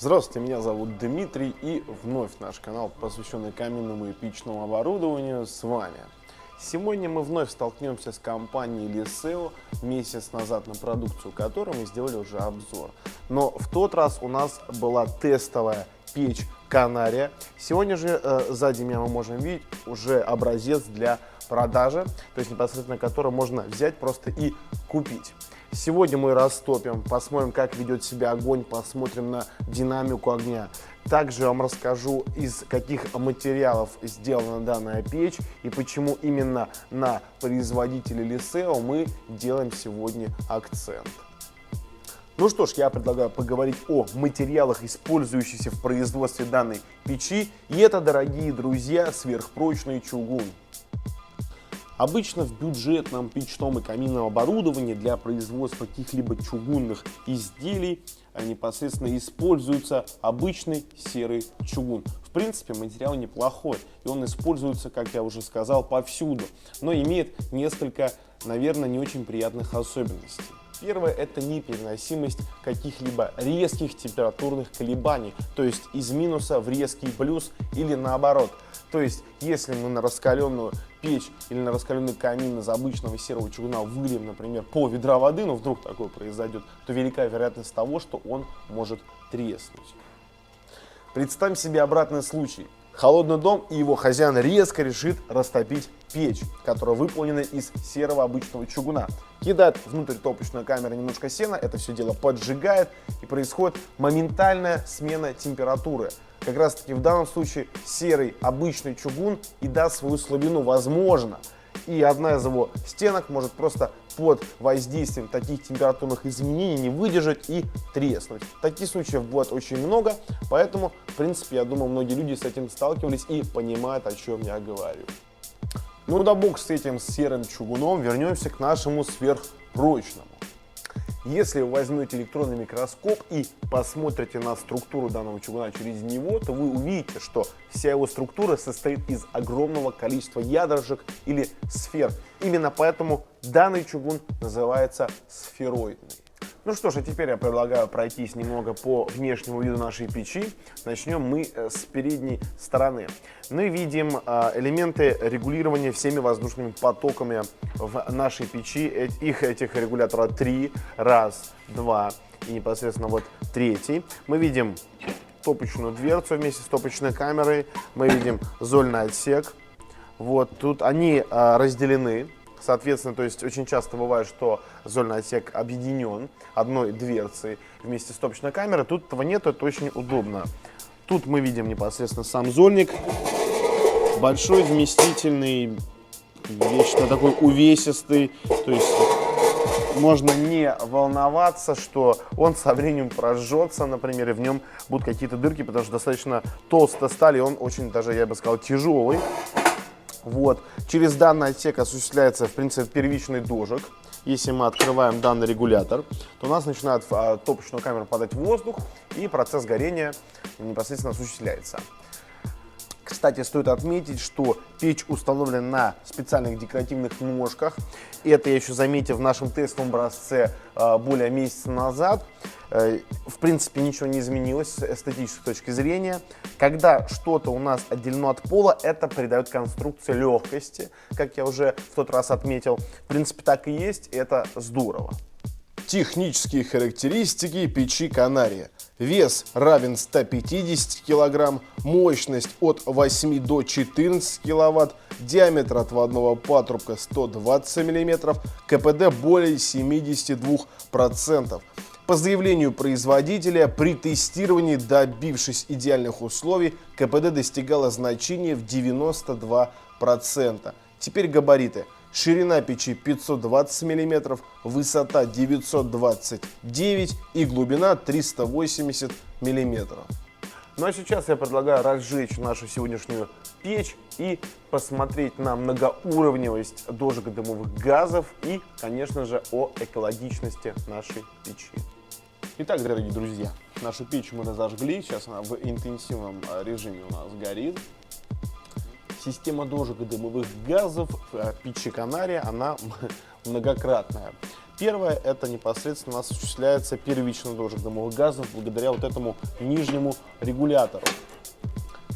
Здравствуйте, меня зовут Дмитрий, и вновь наш канал, посвященный каминному и печному оборудованию, с вами. Сегодня мы вновь столкнемся с компанией Liseo, месяц назад на продукцию которой мы сделали уже обзор. Но в тот раз у нас была тестовая печь Канария. Сегодня же сзади меня мы можем видеть уже образец для продажи, то есть непосредственно который можно взять просто и купить. Сегодня мы растопим, посмотрим, как ведет себя огонь, посмотрим на динамику огня. Также вам расскажу, из каких материалов сделана данная печь и почему именно на производителе Liseo мы делаем сегодня акцент. Ну что ж, я предлагаю поговорить о материалах, использующихся в производстве данной печи. И это, дорогие друзья, сверхпрочный чугун. Обычно в бюджетном печном и каминном оборудовании для производства каких-либо чугунных изделий непосредственно используется обычный серый чугун. В принципе, материал неплохой, и он используется, как я уже сказал, повсюду, но имеет несколько, наверное, не очень приятных особенностей. Первое – это непереносимость каких-либо резких температурных колебаний, то есть из минуса в резкий плюс или наоборот. То есть, если мы на раскаленную печь или на раскаленный камин из обычного серого чугуна выльем, например, пол ведра воды, но вдруг такое произойдет, то велика вероятность того, что он может треснуть. Представим себе обратный случай. Холодный дом, и его хозяин резко решит растопить печь, которая выполнена из серого обычного чугуна. Кидает внутрь топочной камеры немножко сена, это все дело поджигает, и происходит моментальная смена температуры. Как раз таки в данном случае серый обычный чугун и даст свою слабину, возможно. И одна из его стенок может просто под воздействием таких температурных изменений не выдержать и треснуть. Таких случаев бывает очень много, поэтому, в принципе, я думаю, многие люди с этим сталкивались и понимают, о чем я говорю. Ну да бог с этим серым чугуном, вернемся к нашему сверхпрочному. Если вы возьмете электронный микроскоп и посмотрите на структуру данного чугуна через него, то вы увидите, что вся его структура состоит из огромного количества ядрышек или сфер. Именно поэтому данный чугун называется сфероидный. Ну что ж, а теперь я предлагаю пройтись немного по внешнему виду нашей печи. Начнем мы с передней стороны. Мы видим элементы регулирования всеми воздушными потоками в нашей печи. Этих регуляторов 3. Раз, два и непосредственно вот третий. Мы видим топочную дверцу вместе с топочной камерой. Мы видим зольный отсек. Вот тут они разделены. Соответственно, то есть очень часто бывает, что зольный отсек объединен одной дверцей вместе с топочной камерой. Тут этого нет, это очень удобно. Тут мы видим непосредственно сам зольник. Большой, вместительный, вечно такой увесистый. То есть можно не волноваться, что он со временем прожжется, например, и в нем будут какие-то дырки, потому что достаточно толстая сталь, и он очень даже, я бы сказал, тяжелый. Вот. Через данный отсек осуществляется, в принципе, первичный дожиг. Если мы открываем данный регулятор, то у нас начинает в топочную камеру падать воздух, и процесс горения непосредственно осуществляется. Кстати, стоит отметить, что печь установлена на специальных декоративных ножках. Это я еще заметил в нашем тестовом образце более месяца назад. В принципе, ничего не изменилось с эстетической точки зрения. Когда что-то у нас отделено от пола, это придает конструкции легкости, как я уже в тот раз отметил. В принципе, так и есть, и это здорово. Технические характеристики печи Канария. Вес равен 150 кг, мощность от 8 до 14 кВт, диаметр отводного патрубка 120 мм, КПД более 72%. По заявлению производителя, при тестировании, добившись идеальных условий, КПД достигало значения в 92%. Теперь габариты. Ширина печи 520 мм, высота 929 и глубина 380 мм. Ну а сейчас я предлагаю разжечь нашу сегодняшнюю печь и посмотреть на многоуровневость дожига дымовых газов и, конечно же, о экологичности нашей печи. Итак, дорогие друзья, нашу печь мы разожгли, сейчас она в интенсивном режиме у нас горит. Система дожига дымовых газов Pitchy Canary, она многократная. Первое, это непосредственно осуществляется первичный дожиг дымовых газов благодаря вот этому нижнему регулятору.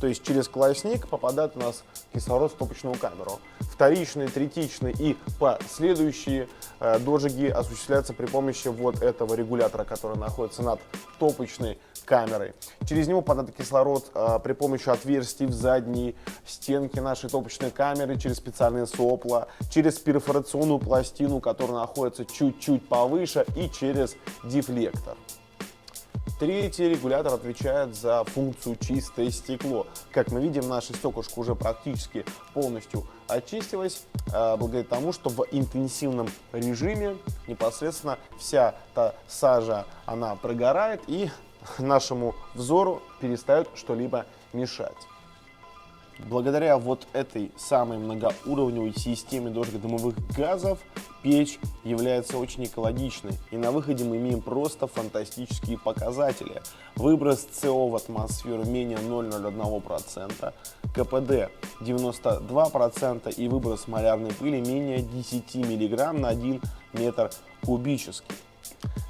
То есть через колосник попадает у нас кислород в топочную камеру. Вторичные, третичные и последующие дожиги осуществляются при помощи вот этого регулятора, который находится над топочной камерой. Через него попадает кислород при помощи отверстий в задней стенке нашей топочной камеры, через специальные сопла, через перфорационную пластину, которая находится чуть-чуть повыше, и через дефлектор. Третий регулятор отвечает за функцию чистое стекло. Как мы видим, наше стеклышко уже практически полностью очистилось, благодаря тому, что в интенсивном режиме непосредственно вся та сажа, она прогорает и нашему взору перестает что-либо мешать. Благодаря вот этой самой многоуровневой системе дожига дымовых газов печь является очень экологичной, и на выходе мы имеем просто фантастические показатели. Выброс СО в атмосферу менее 0,01%, КПД 92% и выброс малярной пыли менее 10 мг на 1 метр кубический.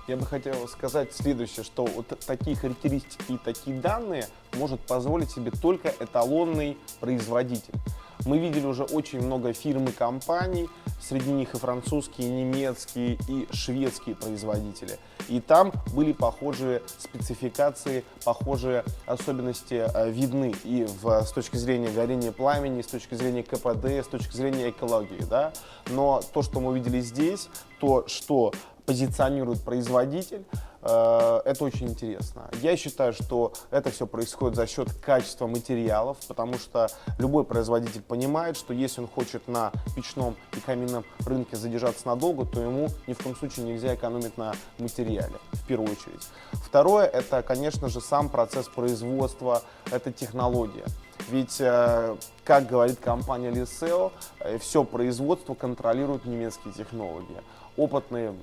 Я бы хотел сказать следующее, что вот такие характеристики и такие данные может позволить себе только эталонный производитель. Мы видели уже очень много фирм и компаний, среди них и французские, и немецкие, и шведские производители. И там были похожие спецификации, похожие особенности видны и с точки зрения горения пламени, с точки зрения КПД, с точки зрения экологии. Да? Но то, что мы видели здесь, то, что позиционирует производитель, это очень интересно. Я считаю, что это все происходит за счет качества материалов, потому что любой производитель понимает, что если он хочет на печном и каминном рынке задержаться надолго, то ему ни в коем случае нельзя экономить на материале, в первую очередь. Второе, это, конечно же, сам процесс производства, это технология. Ведь, как говорит компания Liceo, все производство контролируют немецкие технологии. Опытные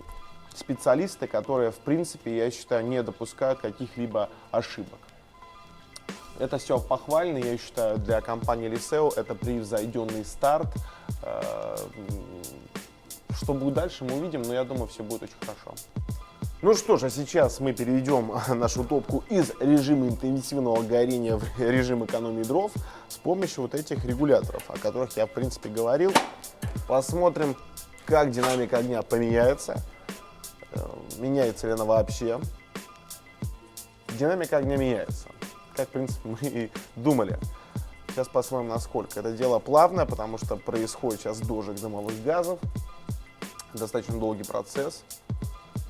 специалисты, которые, в принципе, я считаю, не допускают каких-либо ошибок. Это все похвально, я считаю, для компании Liceo это превзойденный старт. Что будет дальше, мы увидим, но я думаю, все будет очень хорошо. Ну что ж, а сейчас мы переведем нашу топку из режима интенсивного горения в режим экономии дров с помощью вот этих регуляторов, о которых я, в принципе, говорил. Посмотрим, как динамика огня поменяется. Меняется ли она вообще. Динамика огня меняется, как, в принципе, мы и думали. Сейчас посмотрим, насколько. Это дело плавное, потому что происходит сейчас дожиг дымовых газов. Достаточно долгий процесс.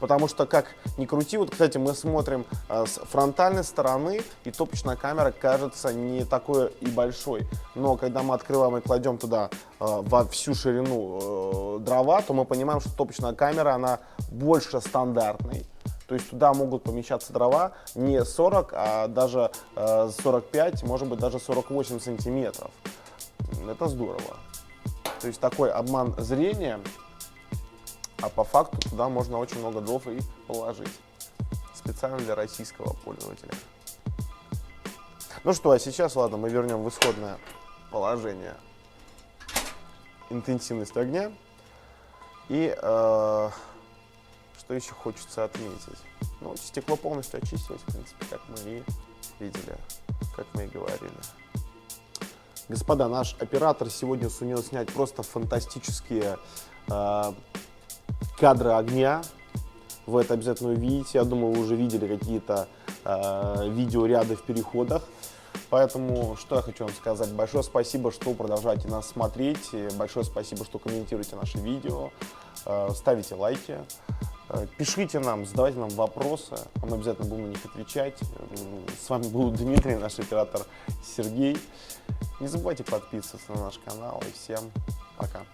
Потому что, как ни крути, вот, кстати, мы смотрим с фронтальной стороны, и топочная камера кажется не такой и большой. Но когда мы открываем и кладем туда во всю ширину дрова, то мы понимаем, что топочная камера, она больше стандартной. То есть туда могут помещаться дрова не 40, а даже 45, может быть, даже 48 сантиметров. Это здорово. То есть такой обман зрения. А по факту туда можно очень много дров и положить. Специально для российского пользователя. Ну что, а сейчас, ладно, мы вернем в исходное положение интенсивность огня. И что еще хочется отметить? Ну, стекло полностью очистилось, в принципе, как мы и видели, как мы и говорили. Господа, наш оператор сегодня сумел снять просто фантастические кадры огня. Вы это обязательно увидите. Я думаю, вы уже видели какие-то видеоряды в переходах. Поэтому, что я хочу вам сказать. Большое спасибо, что продолжаете нас смотреть. Большое спасибо, что комментируете наши видео. Ставите лайки. Пишите нам, задавайте нам вопросы. Мы обязательно будем на них отвечать. С вами был Дмитрий, наш оператор Сергей. Не забывайте подписываться на наш канал. И всем пока.